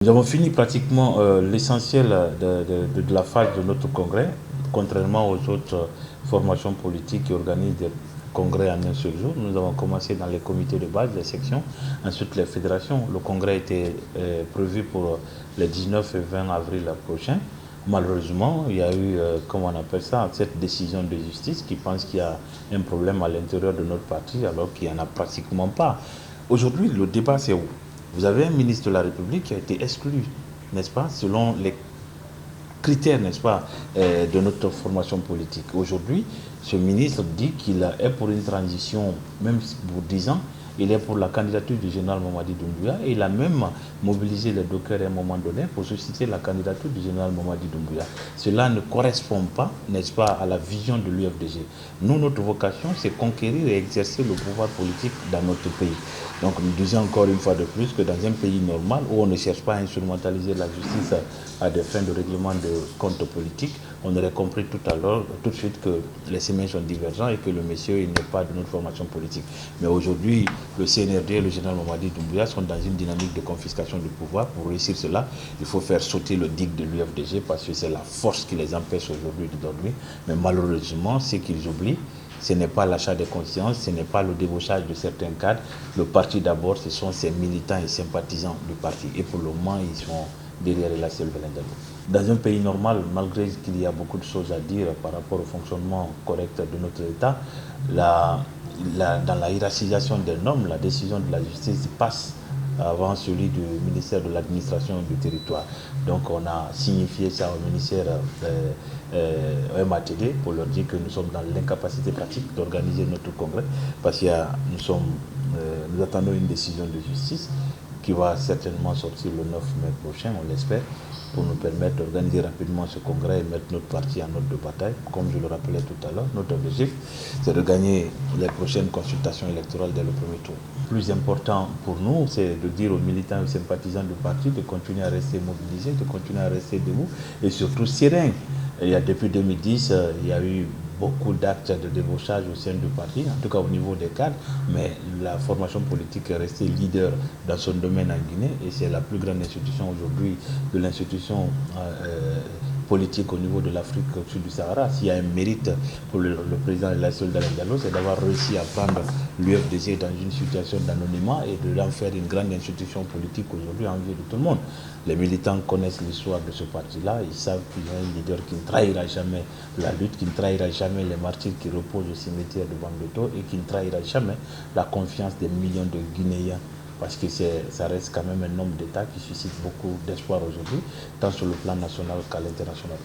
Nous avons fini pratiquement l'essentiel de la phase de notre congrès, contrairement aux autres formations politiques qui organisent des congrès en un seul jour. Nous avons commencé dans les comités de base, les sections, ensuite les fédérations. Le congrès était prévu pour les 19 et 20 avril prochains. Malheureusement, il y a eu, comment on appelle ça, cette décision de justice qui pense qu'il y a un problème à l'intérieur de notre parti alors qu'il n'y en a pratiquement pas. Aujourd'hui, le débat, c'est où? Vous avez un ministre de la République qui a été exclu, n'est-ce pas, selon les critères, n'est-ce pas, de notre formation politique. Aujourd'hui, ce ministre dit qu'il est pour une transition, même pour 10 ans, il est pour la candidature du général Mamadi Doumbouya et il a même mobilisé les dockers à un moment donné pour susciter la candidature du général Mamadi Doumbouya. Cela ne correspond pas, n'est-ce pas, à la vision de l'UFDG. Nous, notre vocation, c'est conquérir et exercer le pouvoir politique dans notre pays. Donc nous disons encore une fois de plus que dans un pays normal où on ne cherche pas à instrumentaliser la justice à des fins de règlement de comptes politiques, on aurait compris tout de suite que les chemins sont divergents et que le monsieur n'est pas de notre formation politique. Mais aujourd'hui, le CNRD et le général Mamadi Doumbouya sont dans une dynamique de confiscation du pouvoir. Pour réussir cela, il faut faire sauter le digue de l'UFDG parce que c'est la force qui les empêche aujourd'hui de dormir. Mais malheureusement, ce qu'ils oublient, ce n'est pas l'achat de conscience, ce n'est pas le débauchage de certains cadres. Le parti d'abord, ce sont ses militants et sympathisants du parti. Et pour le moment, ils sont derrière la seule Belendalo. Dans un pays normal, malgré qu'il y a beaucoup de choses à dire par rapport au fonctionnement correct de notre État, dans la hiérarchisation des normes, la décision de la justice passe avant celui du ministère de l'administration du territoire. Donc on a signifié ça au ministère au MATD pour leur dire que nous sommes dans l'incapacité pratique d'organiser notre congrès parce que nous attendons une décision de justice qui va certainement sortir le 9 mai prochain, on l'espère, pour nous permettre d'organiser rapidement ce congrès et mettre notre parti en ordre de bataille. Comme je le rappelais tout à l'heure, notre objectif, c'est de gagner les prochaines consultations électorales dès le premier tour. Le plus important pour nous, c'est de dire aux militants et sympathisants du parti de continuer à rester mobilisés, de continuer à rester debout et surtout sereins. Depuis 2010, il y a eu beaucoup d'actes de débauchage au sein du parti, en tout cas au niveau des cadres, mais la formation politique est restée leader dans son domaine en Guinée et c'est la plus grande institution aujourd'hui de l'institution politique au niveau de l'Afrique au-dessus du Sahara. S'il y a un mérite pour le président de la Belendalo, c'est d'avoir réussi à prendre l'UFDG dans une situation d'anonymat et de l'en faire une grande institution politique aujourd'hui en vue de tout le monde. Les militants connaissent l'histoire de ce parti-là, ils savent qu'il y a un leader qui ne trahira jamais la lutte, qui ne trahira jamais les martyrs qui reposent au cimetière de Bambeto et qui ne trahira jamais la confiance des millions de Guinéens. Parce que ça reste quand même un homme d'État qui suscite beaucoup d'espoir aujourd'hui, tant sur le plan national qu'à l'international.